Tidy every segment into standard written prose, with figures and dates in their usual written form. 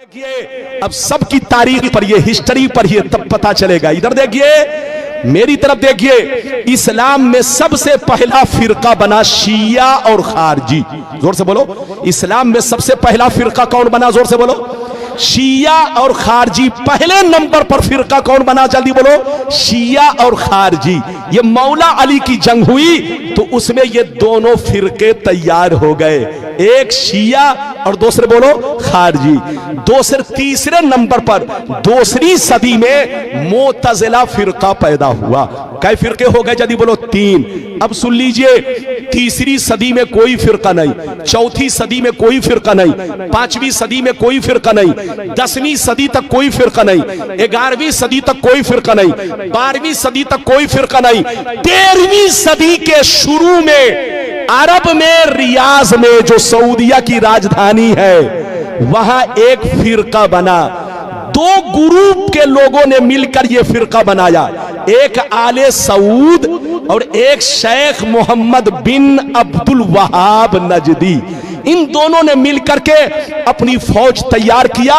देखिए अब सबकी तारीख पढ़िए, हिस्ट्री पढ़िए, तब पता चलेगा। इधर देखिए, मेरी तरफ देखिए, इस्लाम में सबसे पहला फिरका बना शिया और खारजी। जोर से बोलो, इस्लाम में सबसे पहला फिरका कौन बना? जोर से बोलो, शिया और खारजी। पहले नंबर पर फिरका कौन बना? जल्दी बोलो, शिया और खारजी। ये मौला अली की जंग हुई तो उसमें ये दोनों फिरके तैयार हो गए, एक शिया और दूसरे बोलो खारजी। तीसरे नंबर पर दूसरी सदी में मोतजिला फिरका पैदा हुआ। कई फिरके हो गए? जल्दी बोलो, 3। अब सुन लीजिए, तीसरी सदी में कोई फिरका नहीं, चौथी सदी में कोई फिरका नहीं, 5वीं सदी में कोई फिरका नहीं, 10वीं सदी तक कोई फिरका नहीं, 11वीं सदी तक कोई फिरका नहीं, 12वीं सदी तक कोई फिरका नहीं, 13वीं सदी के शुरू में अरब में रियाज में जो सऊदिया की राजधानी है वहां एक फिरका बना। 2 ग्रुप के लोगों ने मिलकर यह फिरका बनाया, एक आले सऊद और एक शेख मोहम्मद बिन अब्दुल वहाब नजदी। इन दोनों ने मिलकर के अपनी फौज तैयार किया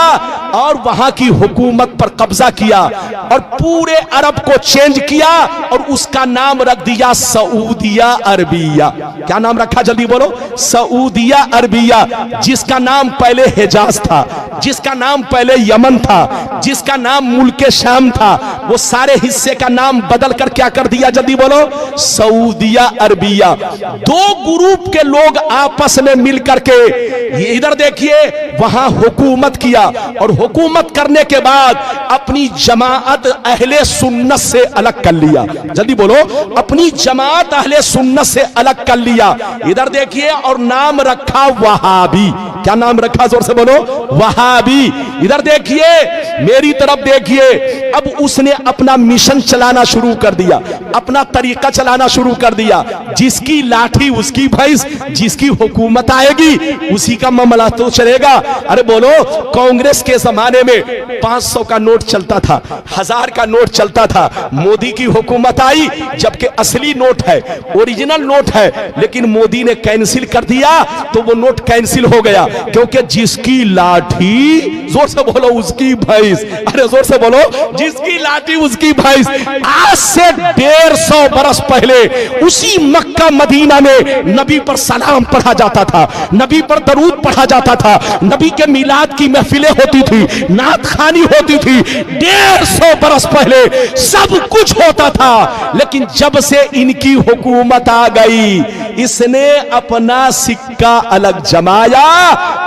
और वहां की हुकूमत पर कब्जा किया और पूरे अरब को चेंज किया और उसका नाम रख दिया सऊदिया अरबिया। क्या नाम रखा? जल्दी बोलो, सऊदिया अरबिया। जिसका नाम पहले हिजाज था, जिसका नाम पहले यमन था, जिसका नाम मुल्के शाम था, वो सारे हिस्से का नाम बदल कर क्या कर दिया? जल्दी बोलो, सऊदिया अरबिया। 2 ग्रुप के लोग आपस में मिलकर के इधर देखिए वहां हुकूमत किया और हुकूमत करने के बाद अपनी जमात अहले सुन्नत से अलग कर लिया। जल्दी बोलो, अपनी जमात अहले सुन्नत से अलग कर लिया। इधर देखिए, और नाम रखा वहाबी। क्या नाम रखा? जोर से बोलो, वहाबी। इधर देखिए, मेरी तरफ देखिए, अब उसने अपना मिशन चलाना शुरू कर दिया, अपना तरीका चलाना शुरू कर दिया। जिसकी लाठी उसकी भैंस, जिसकी हुकूमत आएगी उसी का मामला तो चलेगा। अरे बोलो, कांग्रेस के जमाने में 500 का नोट चलता था, 1000 का नोट चलता था। मोदी की हुकूमत आई, जबकि असली नोट है, ओरिजिनल नोट है, लेकिन मोदी ने कैंसिल कर दिया तो वो नोट कैंसिल हो गया, क्योंकि जिसकी लाठी, जोर से बोलो, उसकी भैंस। अरे जोर से बोलो, जिसकी लाठी उसकी भैंस। आज से 150 बरस पहले उसी मक्का मदीना में नबी पर सलाम पढ़ा जाता था, नबी पर दरूद पढ़ा जाता था, नबी के मिलाद की महफिलें होती थी, नात खानी होती थी। 150 बरस पहले सब कुछ होता था, लेकिन जब से इनकी हुकूमत आ गई, इसने अपना सिक्का अलग जमाया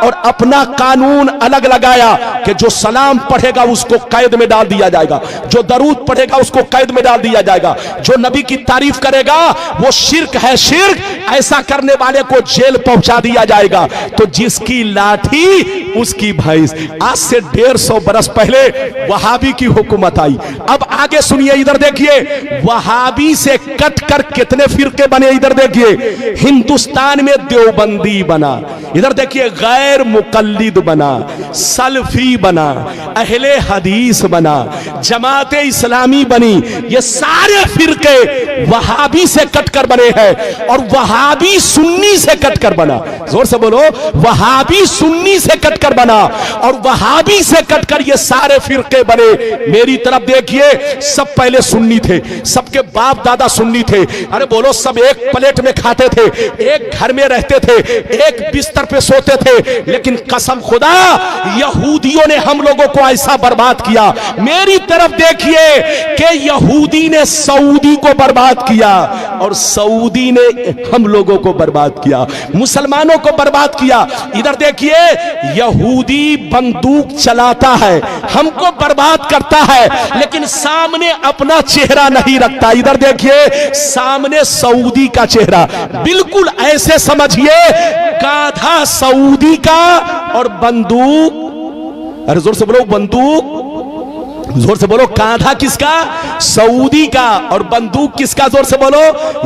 और अपना कानून अलग लगाया कि जो सलाम पढ़ेगा उसको कैद में डाल दिया जाएगा, जो दरूद पढ़ेगा उसको कैद में डाल दिया जाएगा, जो नबी की तारीफ करेगा वो शिर्क है, शिर्क, ऐसा करने वाले को जेल पहुंचा दिया जाएगा। तो जिसकी लाठी उसकी भैंस। आज से 150 बरस पहले वहाबी की हुकूमत आई। अब आगे सुनिए, इधर देखिए, वहाबी से कट कर कितने फिरके बने? इधर देखिए, हिंदुस्तान में देवबंदी बना, इधर देखिए गैर मुकल्लिद बना, सलफी बना, अहले हदीस बना, जमाते इस्लामी बनी। ये सारे फिरके वहाबी से कटकर बने हैं और वहाबी सुन्नी से कटकर बना। जोर से बोलो, वहाबी सुन्नी से कटकर बना और वहाबी से कटकर ये सारे फिरके बने। मेरी तरफ देखिए, सब पहले सुन्नी थे, सबके बाप दादा सुन्नी थे। अरे बोलो, सब एक प्लेट में खाते थे, एक घर में रहते थे, एक बिस्तर पे सोते थे, लेकिन कसम खुदा यहूदियों ने हम लोगों को ऐसा बर्बाद किया। मेरी तरफ देखिए कि यहूदी ने सऊदी को बर्बाद किया और सऊदी ने हम लोगों को बर्बाद किया, मुसलमानों को बर्बाद किया। इधर देखिए, यहूदी बंदूक चलाता है, हमको बर्बाद करता है, लेकिन सामने अपना चेहरा नहीं रखता। इधर देखिए, सामने सऊदी का चेहरा, बिल्कुल ऐसे समझिए गाधा सऊदी का और बंदूक, अरे जोर से बोलो, बंदूक, जोर से बोलो, कांधा किसका? सऊदी का, और बंदूक किसका? जोर से बोलो,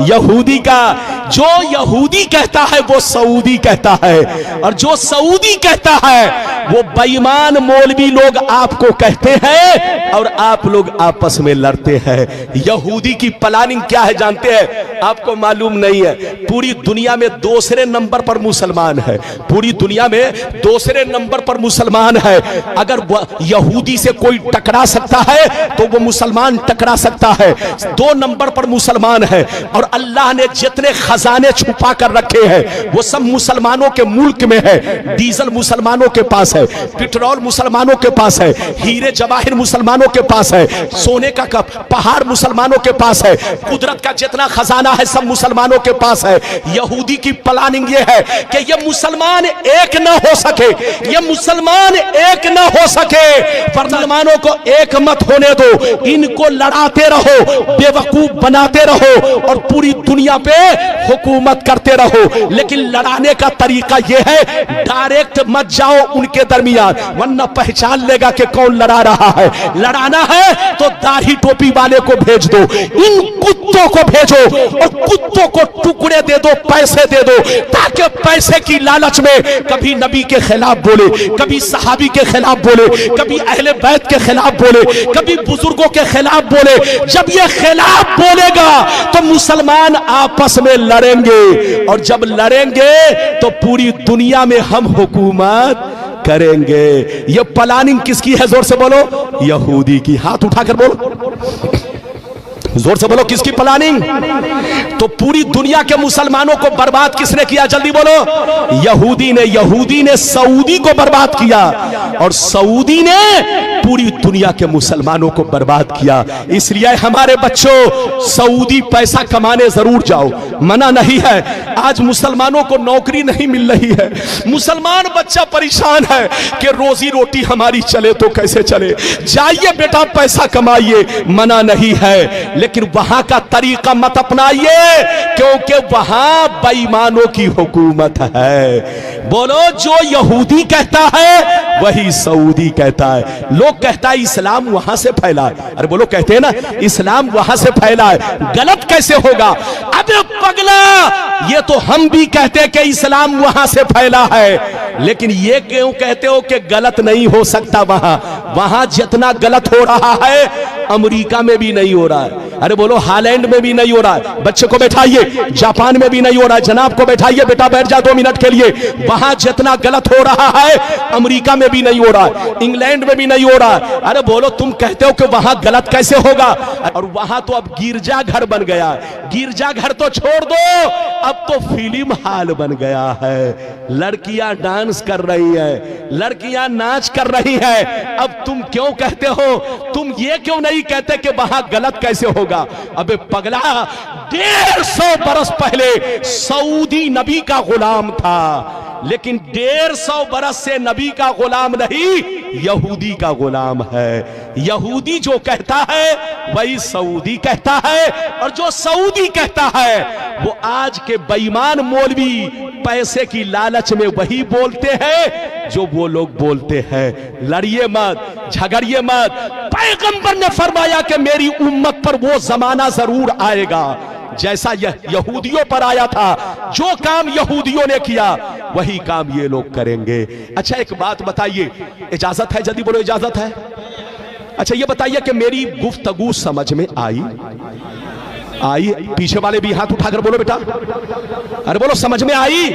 यहूदी का। जो यहूदी कहता है वो सऊदी कहता है, और जो सऊदी कहता है वो बेईमान मौलवी लोग आपको कहते हैं और आप लोग आपस में लड़ते हैं। यहूदी की प्लानिंग क्या है जानते हैं? आपको मालूम नहीं है, पूरी दुनिया में दूसरे नंबर पर मुसलमान है, पूरी दुनिया में दूसरे नंबर पर मुसलमान है। अगर यहूदी से कोई टकरा सकता है तो वो मुसलमान टकरा सकता है। 2 नंबर पर मुसलमान है और अल्लाह ने जितने खजाने छुपा कर रखे हैं वो सब मुसलमानों के मुल्क में है। डीजल मुसलमानों के पास है, पेट्रोल मुसलमानों के पास है, हीरे जवाहिर मुसलमानों के पास है, सोने का पहाड़ मुसलमानों के पास है, कुदरत का जितना खजाना है सब मुसलमानों के पास है। यहूदी की प्लानिंग ये है कि ये मुसलमान एक न हो सके, ये मुसलमान एक न हो सके, मुसलमानों को एक मत होने दो, इनको लड़ाते रहो, बेवकूफ बनाते रहो और पूरी दुनिया पे हुकूमत करते रहो। लेकिन लड़ाने का तरीका यह है, डायरेक्ट मत जाओ उनके दरमियान, वरना पहचान लेगा कि कौन लड़ा रहा है। लड़ाना है तो दाढ़ी टोपी वाले को भेज दो, इन कुत्तों को भेजो और कुत्तों को टुकड़े दे दो, पैसे दे दो, ताकि पैसे की लालच में कभी नबी के खिलाफ बोले, कभी सहाबी के खिलाफ बोले, कभी अहले बैत के खिलाफ बोले, कभी बुजुर्गों के खिलाफ बोले। जब ये खिलाफ बोलेगा तो मुसलमान आपस में लड़ेंगे और जब लड़ेंगे तो पूरी दुनिया में हम हुकूमत करेंगे। ये प्लानिंग किसकी है? जोर से बोलो, यहूदी की। हाथ उठाकर बोलो, जोर से बोलो, किसकी प्लानिंग? तो पूरी दुनिया के मुसलमानों को बर्बाद किसने किया? जल्दी बोलो, यहूदी ने। यहूदी ने सऊदी को बर्बाद किया और सऊदी ने पूरी दुनिया के मुसलमानों को बर्बाद किया। इसलिए हमारे बच्चों, सऊदी पैसा कमाने जरूर जाओ, मना नहीं है। आज मुसलमानों को नौकरी नहीं मिल रही है, मुसलमान बच्चा परेशान है कि रोजी रोटी हमारी चले तो कैसे चले। जाइए बेटा, पैसा कमाइए, मना नहीं है, लेकिन वहां का तरीका मत अपनाइए क्योंकि वहां बेईमानों की हुकूमत है। बोलो, जो यहूदी कहता है वही सऊदी कहता है। लोग कहता है इस्लाम वहां से फैला है। अरे बोलो, कहते हैं ना इस्लाम वहां से फैला है, गलत कैसे होगा? अबे पगला, ये तो हम भी कहते हैं कि इस्लाम वहां से फैला है, लेकिन ये क्यों कहते हो कि गलत नहीं हो सकता? वहां जितना गलत हो रहा है अमेरिका में भी नहीं हो रहा है। अरे बोलो, हालैंड में भी नहीं हो रहा है। बच्चे को बैठाइए, जापान में भी नहीं हो रहा है। जनाब को बैठाइए, बेटा बैठ जा 2 मिनट के लिए। वहां जितना गलत हो रहा है अमेरिका में भी नहीं हो रहा है, इंग्लैंड में भी नहीं हो रहा है। अरे बोलो, तुम कहते हो कि वहां गलत कैसे होगा? और वहां तो अब गिरजा घर बन गया। गिरजा घर तो छोड़ दो, अब तो फिल्म हॉल बन गया है। लड़कियां डांस कर रही है, लड़कियां नाच कर रही है। अब तुम क्यों कहते हो? तुम ये क्यों नहीं कहते कि वहां गलत कैसे होगा? अबे पगला, 150 बरस पहले सऊदी नबी का गुलाम था, लेकिन 150 बरस से नबी का गुलाम नहीं, यहूदी का गुलाम है। यहूदी जो कहता है वही सऊदी कहता है, और जो सऊदी कहता है वो आज के बेईमान मौलवी पैसे की लालच में वही बोलते हैं जो वो लोग बोलते हैं। लड़िए मत, झगड़िए मत। पैगंबर ने फरमाया कि मेरी उम्मत पर वो जमाना जरूर आएगा जैसा यहूदियों पर आया था। जो काम यहूदियों ने किया वही काम ये लोग करेंगे। अच्छा, एक बात बताइए, इजाजत है? जल्दी बोलो, इजाजत है? अच्छा, ये बताइए कि मेरी गुफ्तगू समझ में आई? पीछे वाले भी हाथ उठाकर बोलो बेटा। अरे बोलो, समझ में आई?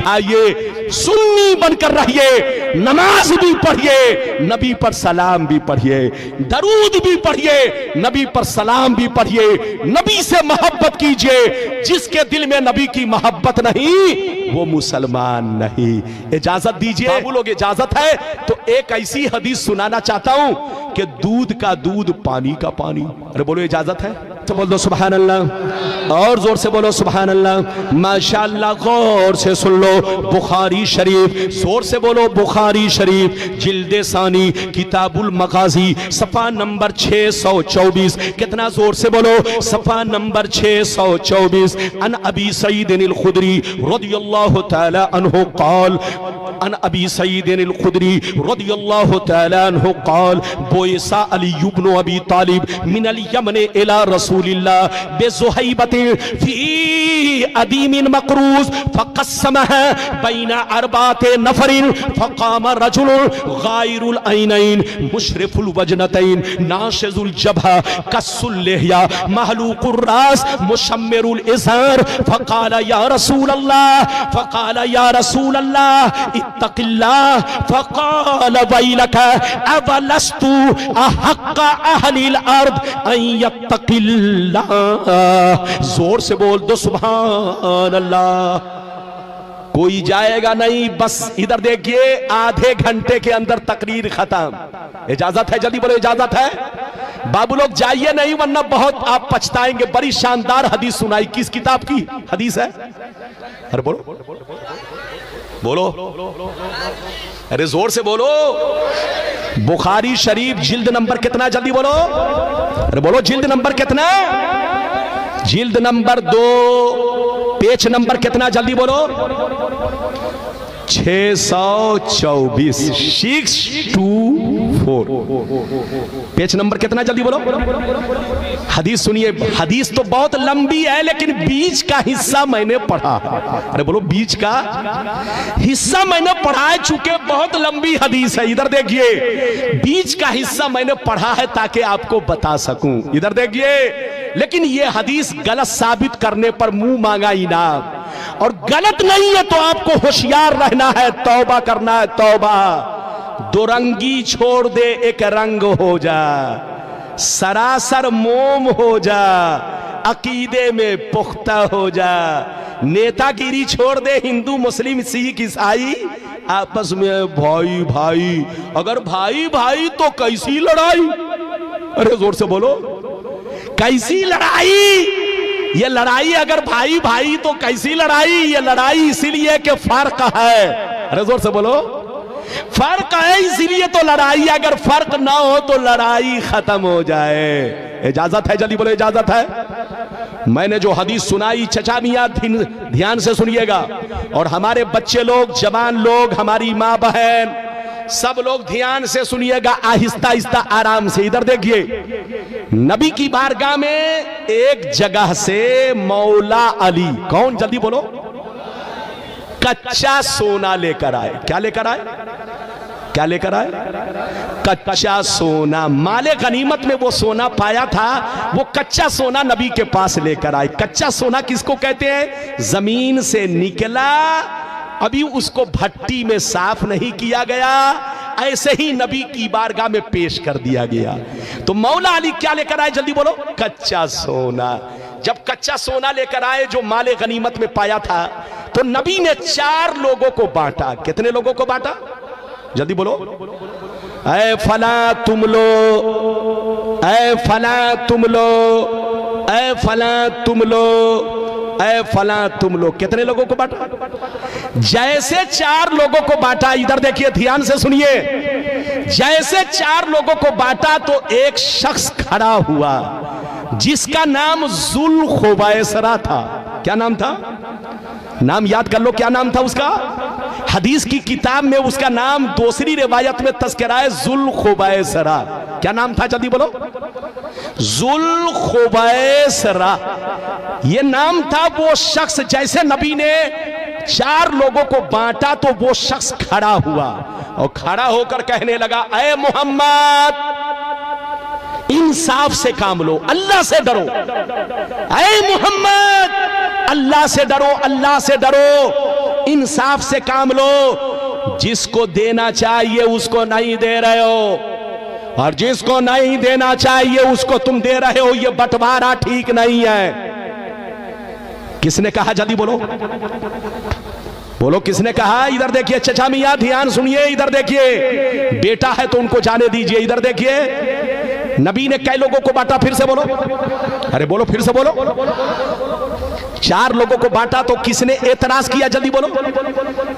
आइए, सुन्नी बनकर रहिए, नमाज भी पढ़िए, नबी पर सलाम भी पढ़िए, दरूद भी पढ़िए, नबी पर सलाम भी पढ़िए, नबी से मोहब्बत कीजिए। जिसके दिल में नबी की मोहब्बत नहीं वो मुसलमान नहीं। इजाजत दीजिए बाबू लोग, इजाजत है तो एक ऐसी हदीस सुनाना चाहता हूं कि दूध का दूध, पानी का पानी। अरे बोलो, इजाजत है तो बोल दो सुभान अल्लाह, और जोर से बोलो सुभान अल्लाह, माशाअल्लाह। गौर से सुन लो, बुखारी शरीफ, जोर से बोलो बुखारी शरीफ, जिल्दे सानी, किताबुल मगाजी, सफा नंबर 624। कितना? जोर से बोलो, सफा नंबर 624। अन अबी सईद अल खुदरी रदियल्लाहु तआला अन्हु क़ाल अन अबी सईद अल खुदरी रदियल्लाहु तआला अन्हु क़ाल बोयसा अली इब्न अबी तालिब मिन अल यमन इला रसूलिल्लाह बिज़ुहैबतिन फी अदीमिन मक़रूज़ फ़क़स्समहा बैना अरबाते नफ़रिन फ़क़ाम रजुलुन गायरुल ऐनैन मुशरिफुल वजनतैन नाशिजुल जबहा कस्सुल लिहया महलूकुर रास मुशम्मिरुल इज़ार फ़क़ाल या रसूल अल्लाह इत्तक़िल्लाह फ़क़ाल वैलक अवलस्तु अहक्का अहलिल अर्द अन यत्तक़िल्लाह। जोर से बोल दो सुभान अल्लाह। कोई जाएगा नहीं, बस इधर देखिए, आधे घंटे के अंदर तकरीर खत्म। इजाजत है? जल्दी बोलो इजाजत है? बाबू लोग जाइए नहीं वरना बहुत आप पछताएंगे। बड़ी शानदार हदीस सुनाई। किस किताब की हदीस है? अरे बोलो बोलो, अरे जोर से बोलो। बुखारी शरीफ जिल्द नंबर कितना? जल्दी बोलो। अरे बोलो जिल्द नंबर कितना? जिल्द नंबर 2, पेज नंबर कितना? जल्दी बोलो। 624, 624, पेज नंबर कितना? जल्दी बोलो। हदीस सुनिए। हदीस तो बहुत लंबी है लेकिन बीच का हिस्सा मैंने पढ़ा। अरे बोलो, बीच का हिस्सा मैंने पढ़ा है, चूंकि बहुत लंबी हदीस है। इधर देखिए, बीच का हिस्सा मैंने पढ़ा है ताकि आपको बता सकूं। इधर देखिए, लेकिन यह हदीस गलत साबित करने पर मुंह मांगा इनाम, और गलत नहीं है तो आपको होशियार रहना है, तौबा करना है, तौबा। दो रंगी छोड़ दे, एक रंग हो जा, सरासर मोम हो जा, अकीदे में पुख्ता हो जा। नेतागिरी छोड़ दे, हिंदू मुस्लिम सिख ईसाई आपस में भाई भाई। अगर भाई भाई तो कैसी लड़ाई? अरे जोर से बोलो, कैसी लड़ाई? ये लड़ाई अगर भाई भाई तो कैसी लड़ाई? ये लड़ाई इसीलिए कि फर्क है। अरे जोर से बोलो, फर्क है इसीलिए तो लड़ाई। अगर फर्क ना हो तो लड़ाई खत्म हो जाए। इजाजत है? जल्दी बोलो इजाजत है? मैंने जो हदीस सुनाई चचा मियां ध्यान से सुनिएगा, और हमारे बच्चे लोग, जवान लोग, हमारी माँ बहन, सब लोग ध्यान से सुनिएगा, आहिस्ता आहिस्ता आराम से। इधर देखिए, नबी की बारगाह में एक जगह से मौला अली, कौन? जल्दी बोलो, कच्चा सोना लेकर आए। क्या लेकर आए? क्या लेकर आए? कच्चा सोना। माले गनीमत में वो सोना पाया था, वो कच्चा सोना नबी के पास लेकर आए। कच्चा सोना किसको कहते हैं? जमीन से निकला, अभी उसको भट्टी में साफ नहीं किया गया, ऐसे ही नबी की बारगाह में पेश कर दिया गया। तो मौला अली क्या लेकर आए? जल्दी बोलो, कच्चा सोना। जब कच्चा सोना लेकर आए जो माले गनीमत में पाया था, तो नबी ने 4 लोगों को बांटा। कितने लोगों को बांटा? जल्दी बोलो। ऐ फला तुम लो, ऐ फला तुम लो, ऐ फला तुम लो, ऐ फला तुम लोग। कितने लोगों को बांटा? जैसे 4 लोगों को बांटा, इधर देखिए ध्यान से सुनिए, जैसे 4 लोगों को बांटा तो एक शख्स खड़ा हुआ जिसका नाम जुल खुवैसरा था। क्या नाम था? नाम याद कर लो, क्या नाम था उसका? हदीस की किताब में उसका नाम दूसरी रिवायत में तज़किरा है, जुल खुवैसरा। क्या नाम था? जल्दी बोलो। जुल खुवैसरा ये नाम था। वो शख्स, जैसे नबी ने 4 लोगों को बांटा तो वो शख्स खड़ा हुआ और खड़ा होकर कहने लगा, ऐ मोहम्मद, इंसाफ से काम लो, अल्लाह से डरो। ऐ मोहम्मद, अल्लाह से डरो, अल्लाह से डरो, इंसाफ से काम लो। जिसको देना चाहिए उसको नहीं दे रहे हो, और जिसको नहीं देना चाहिए उसको तुम दे रहे हो। ये बंटवारा ठीक नहीं है। किसने कहा? जल्दी बोलो, बोलो किसने कहा? इधर देखिए चचा मियां, ध्यान सुनिए। इधर देखिए, बेटा है तो उनको जाने दीजिए। इधर देखिए, नबी ने कई लोगों को बांटा? फिर से बोलो, अरे बोलो, फिर से बोलो। 4 लोगों को बांटा तो किसने एतराज किया? जल्दी बोलो।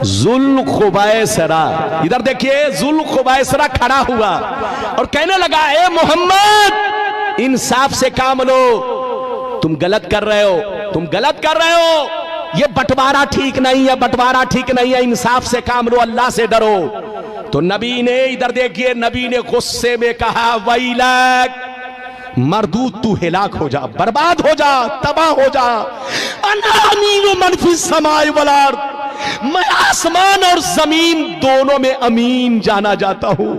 जुल खुवैसरा। इधर देखिए, जुल खुवैसरा खड़ा हुआ और कहने लगा, ए मोहम्मद, इंसाफ से काम लो, तुम गलत कर रहे हो, तुम गलत कर रहे हो। ये बंटवारा ठीक नहीं है, बंटवारा ठीक नहीं है, इंसाफ से काम लो, अल्लाह से डरो। तो नबी ने, इधर देखिए, नबी ने गुस्से में कहा, वैलक, मरदूद, तू हिलाक हो जा, बर्बाद हो जा, तबाह हो जा। अना अमीनु मन फिस समाए वल अर्द, मैं आसमान और जमीन दोनों में अमीन जाना जाता हूं।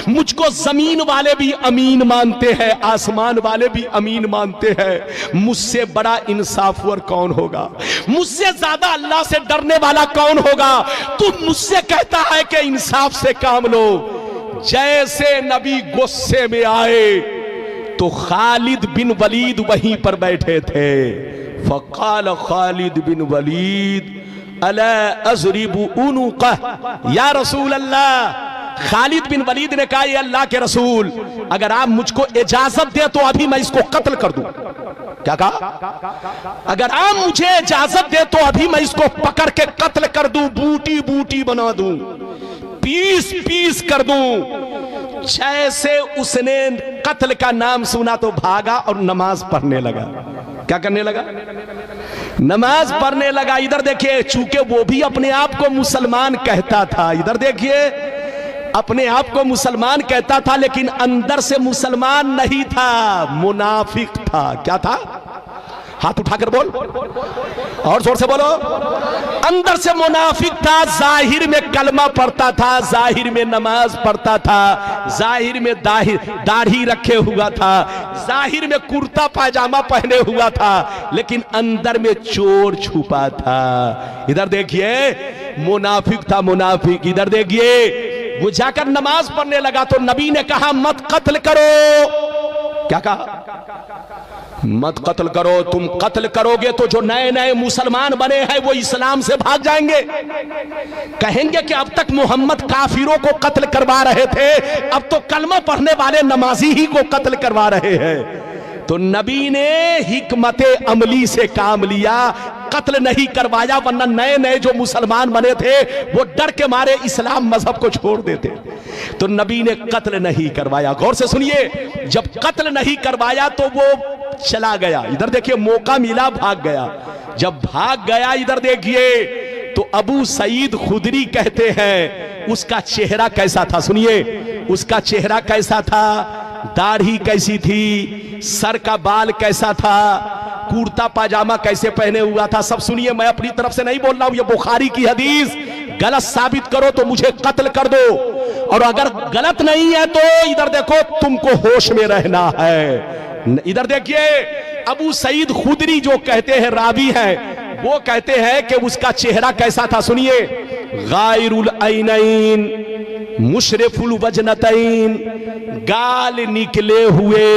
मुझको जमीन वाले भी अमीन मानते हैं, आसमान वाले भी अमीन मानते हैं। मुझसे बड़ा इंसाफवर कौन होगा? मुझसे ज्यादा अल्लाह से डरने वाला कौन होगा? तू मुझसे कहता है कि इंसाफ से काम लो। जैसे नबी गुस्से में आए तो खालिद बिन वलीद वहीं पर बैठे थे। फकाल खालिद बिन वलीद अला अज़रिबु उनुक़ह या रसूल अल्लाह। खालिद बिन वलीद ने कहा, ये अल्लाह के रसूल, अगर आप मुझको इजाजत दे तो अभी मैं इसको कत्ल कर दूं। क्या कहा? अगर आप मुझे इजाजत दे तो अभी मैं इसको पकड़ के कत्ल कर दूं, बूटी बूटी बना दूं, पीस पीस कर दूं। जैसे उसने कत्ल का नाम सुना तो भागा और नमाज पढ़ने लगा। क्या करने लगा? नमाज पढ़ने लगा। इधर देखिए, चूंकि वो भी अपने आप को मुसलमान कहता था, इधर देखिए, अपने आप को मुसलमान कहता था, लेकिन अंदर से मुसलमान नहीं था, मुनाफिक था। क्या था? हाथ उठाकर बोल, और जोर से बोलो। अंदर से मुनाफिक था, जाहिर में कलमा पढ़ता था, जाहिर में नमाज पढ़ता था, जाहिर में दाढ़ी रखे हुआ था, जाहिर में कुर्ता पायजामा पहने हुआ था, लेकिन अंदर में चोर छुपा था। इधर देखिए, मुनाफिक था, मुनाफिक। इधर देखिए, वो जाकर नमाज पढ़ने लगा तो नबी ने कहा, मत कत्ल करो। क्या कहा? मत कत्ल करो। तुम कत्ल करोगे तो जो नए नए मुसलमान बने हैं वो इस्लाम से भाग जाएंगे, कहेंगे कि अब तक मोहम्मद काफिरों को कत्ल करवा रहे थे, अब तो कलमा पढ़ने वाले नमाजी ही को कत्ल करवा रहे हैं। तो नबी ने हिकमते अमली से काम लिया, कत्ल नहीं करवाया, वरना नए नए जो मुसलमान बने थे वो डर के मारे इस्लाम मजहब को छोड़ देते। तो नबी ने कत्ल नहीं करवाया। गौर से सुनिए, जब कत्ल नहीं करवाया तो वो चला गया। इधर देखिए, मौका मिला, भाग गया। जब भाग गया, इधर देखिए, तो अबू सईद खुदरी कहते हैं, उसका चेहरा कैसा था? सुनिए, उसका चेहरा कैसा था, दाढ़ी कैसी थी, सर का बाल कैसा था, कुर्ता पाजामा कैसे पहने हुआ था, सब सुनिए। मैं अपनी तरफ से नहीं बोल रहा हूं, ये बुखारी की हदीस। गलत साबित करो तो मुझे कत्ल कर दो, और अगर गलत नहीं है तो इधर देखो, तुमको होश में रहना है। इधर देखिए, अबू सईद खुदरी जो कहते हैं, रावी हैं, वो कहते हैं कि उसका चेहरा कैसा था। सुनिए, गायरुल ऐनैन मुशरिफुल वजनतैन, गाल निकले हुए,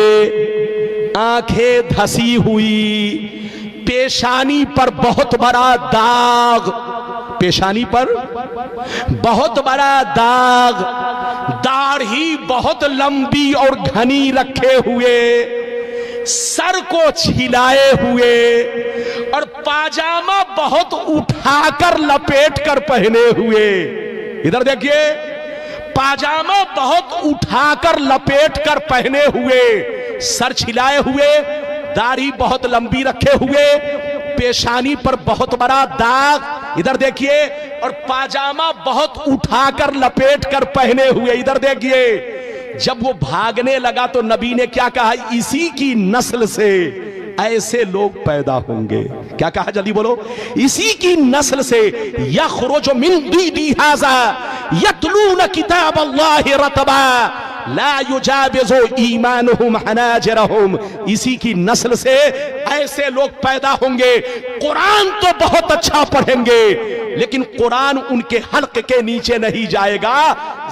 आंखें धसी हुई, पेशानी पर बहुत बड़ा दाग, पेशानी पर बहुत बड़ा दाग, दाढ़ी बहुत लंबी और घनी रखे हुए, सर को छिलाए हुए, और पाजामा बहुत उठाकर लपेट कर पहने हुए। इधर देखिए, पाजामा बहुत उठाकर लपेट कर पहने हुए, सर छिलाए हुए, दाढ़ी बहुत लंबी रखे हुए, पेशानी पर बहुत बड़ा दाग। इधर देखिए, और पाजामा बहुत उठाकर लपेट कर पहने हुए। इधर देखिए, जब वो भागने लगा तो नबी ने क्या कहा, इसी की नस्ल से ऐसे लोग पैदा होंगे। क्या कहा, जल्दी बोलो। इसी की नस्ल से यखरुजु मिन दीदी हाज़ा यतलून किताब अल्लाह रतबा ला युजाविज़ु ईमानुहुम हनाजिरहुम, इसी की नस्ल से ऐसे लोग पैदा होंगे। कुरान तो बहुत अच्छा पढ़ेंगे, लेकिन कुरान उनके हल्क के नीचे नहीं जाएगा,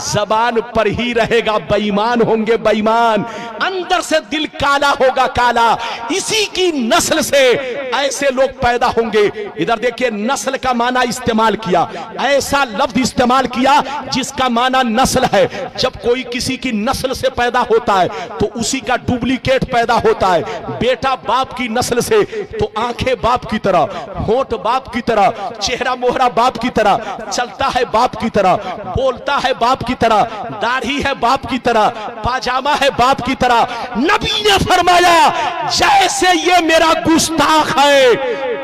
जबान पर ही रहेगा। बेईमान होंगे, बेईमान, अंदर से दिल काला होगा, काला। इसी की नस्ल से ऐसे लोग पैदा होंगे। इधर देखिए, नस्ल का माना इस्तेमाल किया, ऐसा लफ्ज इस्तेमाल किया जिसका माना नस्ल है। जब कोई किसी की नस्ल से पैदा होता है तो उसी का डुप्लीकेट पैदा होता है। बेटा बाप की नस्ल से तो आंखें बाप की तरह, होंठ बाप की तरह, चेहरा मोहरा बाप की तरह, चलता है बाप की तरह, बोलता है बाप की तरह, दाढ़ी है बाप की तरह, पाजामा है बाप की तरह। नबी ने फरमाया, जैसे ये मेरा गुस्ताख है,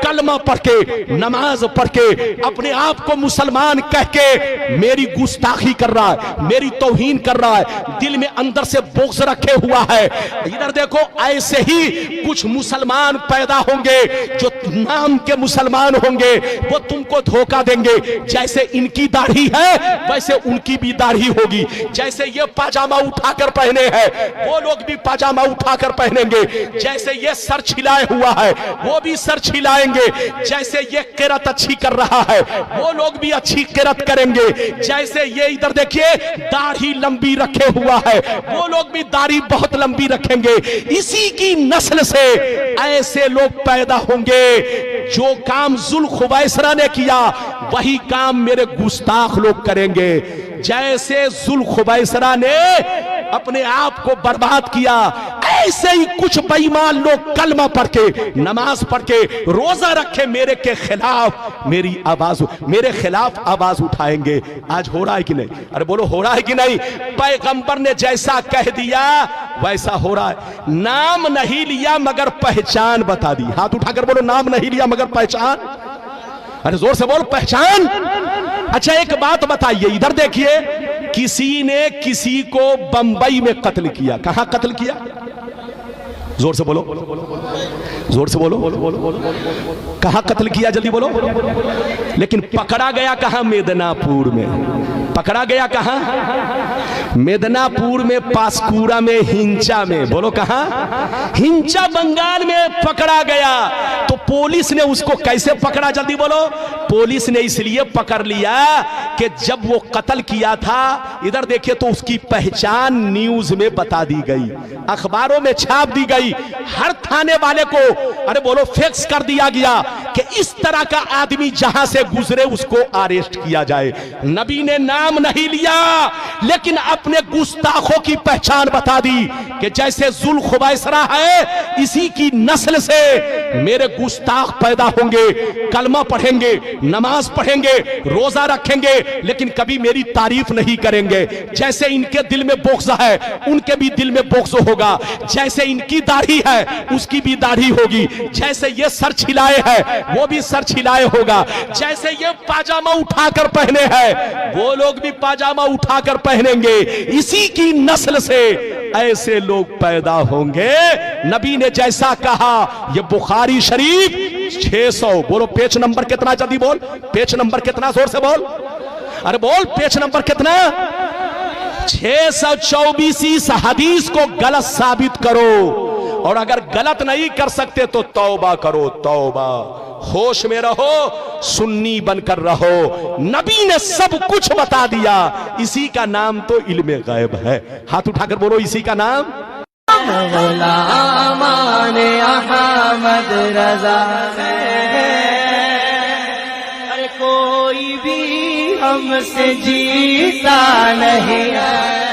कलमा पढ़ के, नमाज पढ़ के, अपने आप को मुसलमान कह के मेरी गुस्ताखी कर रहा है, मेरी तौहीन कर रहा है, दिल में अंदर से बोझ रखे हुआ है। इधर देखो, ऐसे ही कुछ मुसलमान पैदा होंगे जो नाम के मुसलमान होंगे, वो तुमको धोखा देंगे। जैसे इनकी दाढ़ी है वैसे उनकी भी दाढ़ी होगी, जैसे ये पाजामा उठाकर पहने हैं वो लोग भी पाजामा उठाकर पहनेंगे, जैसे ये सर छिलाए हुआ है वो भी सर छिलाएंगे, जैसे ये किरत अच्छी कर रहा है वो लोग भी अच्छी किरत करेंगे, जैसे ये इधर देखिए दाढ़ी लंबी रखे हुआ है वो लोग भी दाढ़ी बहुत लंबी रखेंगे। इसी की नस्ल से ऐसे लोग पैदा होंगे। जो काम जुल खुवैसरा ने किया वही काम मेरे गुस्ताख लोग करेंगे। जैसे जुल खुवैसरा ने अपने आप को बर्बाद किया, ऐसे ही कुछ बेईमान लोग कलमा पढ़ के, नमाज पढ़ के, रोजा रखे मेरे के खिलाफ मेरे खिलाफ आवाज उठाएंगे। आज हो रहा है कि नहीं? अरे बोलो, हो रहा है कि नहीं? पैगंबर ने जैसा कह दिया वैसा हो रहा है। नाम नहीं लिया मगर पहचान बता दी। हाथ उठाकर बोलो, नाम नहीं लिया मगर पहचान। अरे जोर से बोल, पहचान। अच्छा एक बात बताइए, इधर देखिए, किसी ने किसी को बंबई में कत्ल किया। कहां कत्ल किया? जोर से बोलो, जोर से बोलो, कहां कत्ल किया? जल्दी बोलो। लेकिन पकड़ा गया कहां? मेदिनापुर में। पकड़ा गया कहां? मेदिनापुर में, पासकुरा में, हिंचा में। बोलो कहां? हिंचा बंगाल में पकड़ा गया। तो पुलिस ने उसको कैसे पकड़ा? जल्दी बोलो। पुलिस ने इसलिए पकड़ लिया कि जब वो कत्ल किया था, इधर देखिए, तो उसकी पहचान न्यूज में बता दी गई, अखबारों में छाप दी गई, हर थाने वाले को, अरे बोलो, फिक्स कर दिया गया कि इस तरह का आदमी जहां से गुजरे उसको अरेस्ट किया जाए। नबी ने नाम नहीं लिया लेकिन अपने गुस्ताखों की पहचान बता दी कि जैसे जुल खुवैसरा है इसी की नस्ल से मेरे गुस्ताख पैदा होंगे, कलमा पढ़ेंगे, नमाज पढ़ेंगे, रोजा रखेंगे, लेकिन कभी मेरी तारीफ नहीं करेंगे। जैसे इनके दिल में बोक्स है उनके भी दिल में बोक्स होगा, जैसे इनकी दाढ़ी है उसकी भी दाढ़ी होगी, जैसे ये सर छिलाए है वो भी सर छिलाए होगा, जैसे ये पाजामा उठाकर पहने हैं वो लोग भी पाजामा उठाकर पहनेंगे। इसी की नस्ल से ऐसे लोग पैदा होंगे। नबी ने जैसा कहा, ये बुखारी शरीफ 600, बोलो पेज नंबर कितना? जल्दी बोल, पेज नंबर कितना? जोर से बोल, अरे बोल, पेज नंबर कितना? 624। इस हदीस को गलत साबित करो, और अगर गलत नहीं कर सकते तो तौबा करो, तौबा। होश में रहो, सुन्नी बनकर रहो। नबी ने सब कुछ बता दिया, इसी का नाम तो इल्मे गैब है। हाथ उठाकर बोलो, इसी का नाम। अरे कोई भी हमसे जीता नहीं है।